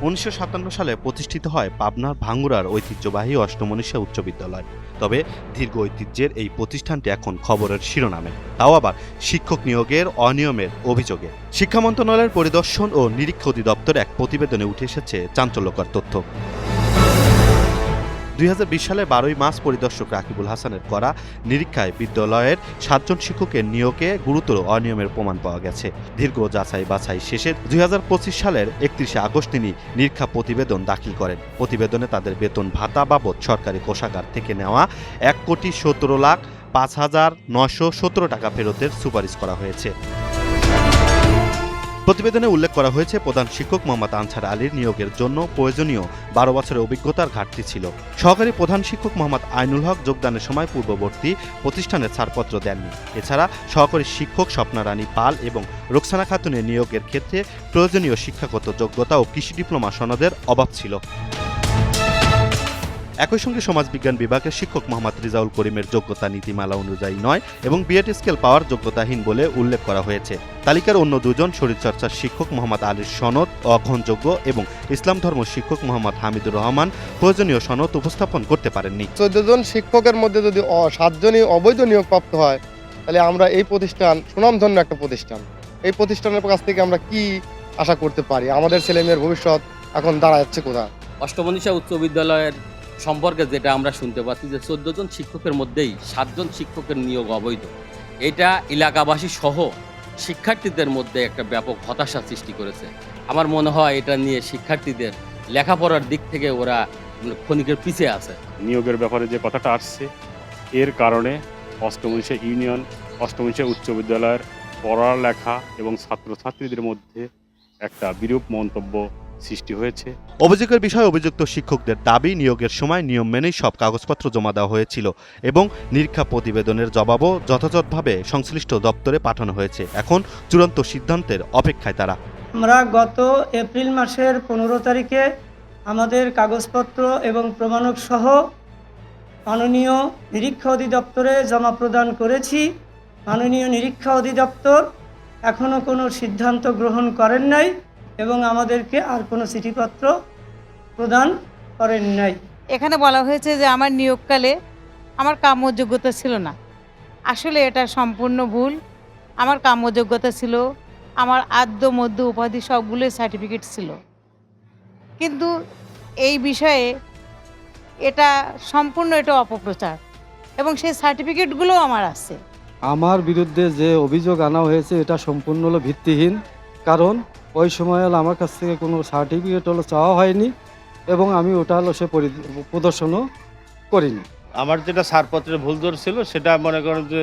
1957 সালে প্রতিষ্ঠিত হয় পাবনার ভাঙ্গুড়ার ঐতিহ্যবাহী অষ্টমনীষা উচ্চ বিদ্যালয়। তবে দীর্ঘ ঐতিহ্যের এই প্রতিষ্ঠানটি এখন খবরের শিরোনামে, তাও আবার শিক্ষক নিয়োগের অনিয়মের অভিযোগে। শিক্ষা মন্ত্রণালয়ের পরিদর্শন ও নিরীক্ষা অধিদপ্তর এক প্রতিবেদনে উঠে এসেছে চাঞ্চল্যকর তথ্য। 2020 সালে 12 মার্চ পরিদর্শক রাকিবুল হাসানের করা নিরীক্ষায় বিদ্যালয়ের 7 জন শিক্ষকের নিয়োগে গুরুতর অনিয়মের প্রমাণ পাওয়া গেছে। দীর্ঘ যাচাই বাছাই শেষে 2025 সালের 31 আগস্ট তিনি নিরীক্ষা প্রতিবেদন দাখিল করেন। প্রতিবেদনে তাদের বেতন ভাতা বাবদ সরকারি কোষাগার থেকে নেওয়া 1,17,05,917 টাকা ফেরতের সুপারিশ করা হয়েছে। প্রতিবেদনে উল্লেখ করা হয়েছে, প্রধান শিক্ষক মোহাম্মদ আনসার আলীর নিয়োগের জন্য প্রয়োজনীয় 12 বছরের অভিজ্ঞতার ঘাটতি ছিল। সহকারী প্রধান শিক্ষক মোহাম্মদ আইনুল হক যোগদানের সময় পূর্ববর্তী প্রতিষ্ঠানের ছাড়পত্র দেননি। এছাড়া সহকারী শিক্ষক স্বপ্না রানী পাল এবং রোকসানা খাতুনের নিয়োগের ক্ষেত্রে প্রয়োজনীয় শিক্ষাগত যোগ্যতা ও কৃষি ডিপ্লোমা সনদের অভাব ছিল। একই সঙ্গে সমাজবিজ্ঞান বিভাগের শিক্ষক মোহাম্মদ রিজাউল করিমের যোগ্যতা নীতিমালা অনুযায়ী নয় এবং বিএড স্কেল পাওয়ার যোগ্যতাহীন বলে উল্লেখ করা হয়েছে। তালিকার অন্য দুজন শরীরচর্চার শিক্ষক মোহাম্মদ আলীর সনদ অগ্রহণযোগ্য এবং ইসলাম ধর্ম শিক্ষক মোহাম্মদ হামিদুর রহমান প্রয়োজনীয় সনদ উপস্থাপন করতে পারেননি। 14 জন শিক্ষকের মধ্যে যদি 7 জনই অবৈধ নিয়োগপ্রাপ্ত হয়, তাহলে আমরা এই প্রতিষ্ঠান সুনামধন্য একটা প্রতিষ্ঠান, এই প্রতিষ্ঠানের কাছ থেকে আমরা কি আশা করতে পারি? আমাদের ছেলেমেয়ের ভবিষ্যৎ এখন দাঁড়া যাচ্ছে কোথায়? অষ্টমনীষা উচ্চ বিদ্যালয়ের সম্পর্কে যেটা আমরা শুনতে পাচ্ছি যে 14 জন শিক্ষকের মধ্যেই 7 জন শিক্ষকের নিয়োগ অবৈধ। এটা এলাকাবাসী সহ শিক্ষার্থীদের মধ্যে একটা ব্যাপক হতাশা সৃষ্টি করেছে। আমার মনে হয় এটা নিয়ে শিক্ষার্থীদের লেখাপড়ার দিক থেকে ওরা ক্ষণিকের পিছিয়ে আছে। নিয়োগের ব্যাপারে যে কথাটা আসছে, এর কারণে অষ্টমনীষা ইউনিয়ন, অষ্টমনীষা উচ্চ বিদ্যালয়ের পড়ালেখা এবং ছাত্রছাত্রীদের মধ্যে একটা বিরূপ মন্তব্য সৃষ্টি হয়েছে। অভিযোগের বিষয়ে অভিযুক্ত শিক্ষকদের দাবি, নিয়োগের সময় নিয়ম মেনেই সব কাগজপত্র জমা দেওয়া হয়েছিল এবং নিরীক্ষা প্রতিবেদনের জবাবও যথাযথভাবে সংশ্লিষ্ট দপ্তরে পাঠানো হয়েছে। এখন চূড়ান্ত সিদ্ধান্তের অপেক্ষায় তারা। আমরা গত এপ্রিল মাসের 15 তারিখে আমাদের কাগজপত্র এবং প্রমাণক সহ মাননীয় নিরীক্ষা অধিদপ্তরে জমা প্রদান করেছি। মাননীয় নিরীক্ষা অধিদপ্তর এখনও কোনো সিদ্ধান্ত গ্রহণ করেন নাই এবং আমাদেরকে আর কোনো চিঠিপত্র প্রদান করেন নাই। এখানে বলা হয়েছে যে আমার নিয়োগকালে আমার কাম্য যোগ্যতা ছিল না। আসলে এটা সম্পূর্ণ ভুল। আমার কাম্য যোগ্যতা ছিল, আমার আদ্য মধ্য উপাধি সবগুলোই সার্টিফিকেট ছিল, কিন্তু এই বিষয়ে এটা সম্পূর্ণ অপপ্রচার এবং সেই সার্টিফিকেটগুলোও আমার আছে। আমার বিরুদ্ধে যে অভিযোগ আনা হয়েছে এটা সম্পূর্ণ হলো ভিত্তিহীন, কারণ ওই সময় হলো আমার কাছ থেকে কোনো সার্টিফিকেট হলো চাওয়া হয়নি এবং আমি ওটা হলো সে প্রদর্শনও করিনি। আমার যেটা ছাড়পত্রের ভুল ধরছিল সেটা মনে করেন যে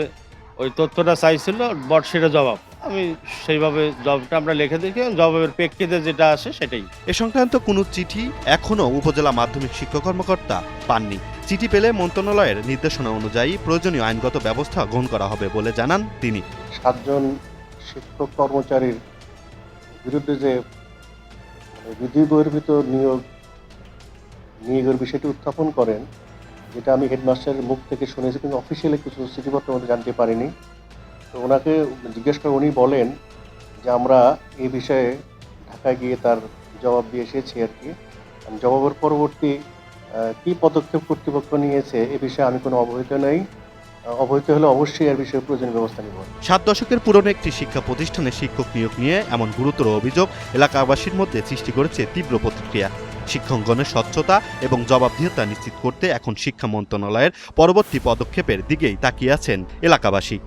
ওই তথ্যটা চাইছিল, বট সেটা জবাব আমি সেইভাবে জবাবটা আমরা লিখে দেখি, জবাবের প্রেক্ষিতে যেটা আসে সেটাই। এ সংক্রান্ত কোনো চিঠি এখনও উপজেলা মাধ্যমিক শিক্ষা কর্মকর্তা পাননি। চিঠি পেলে মন্ত্রণালয়ের নির্দেশনা অনুযায়ী প্রয়োজনীয় আইনগত ব্যবস্থা গ্রহণ করা হবে বলে জানান তিনি। 7 জন শিক্ষক কর্মচারীর বিরুদ্ধে যে বিধি বহির্ভূত নিয়োগের বিষয়টি উত্থাপন করেন, যেটা আমি হেডমাস্টারের মুখ থেকে শুনেছি, কিন্তু অফিসিয়ালি কিছু চিঠিপত্র মধ্যে জানতে পারিনি। তো ওনাকে জিজ্ঞেস করে উনি বলেন যে আমরা এই বিষয়ে ঢাকায় গিয়ে তার জবাব দিয়ে এসেছি আর কি। জবাবের পরবর্তী কী পদক্ষেপ কর্তৃপক্ষ নিয়েছে এ বিষয়ে আমি কোনো অবহিত নই। অবহিত হলে অবশ্যই এর বিষয়ে প্রয়োজনীয় ব্যবস্থা নেব। 7 দশকের পুরনো একটি শিক্ষা প্রতিষ্ঠানে শিক্ষক নিয়োগ নিয়ে এমন গুরুতর অভিযোগ এলাকাবাসীর মধ্যে সৃষ্টি করেছে তীব্র প্রতিক্রিয়া। শিক্ষাঙ্গনের স্বচ্ছতা এবং জবাবদিহিতা নিশ্চিত করতে এখন শিক্ষা মন্ত্রণালয়ের পরবর্তী পদক্ষেপের দিকেই তাকিয়ে আছেন এলাকাবাসী।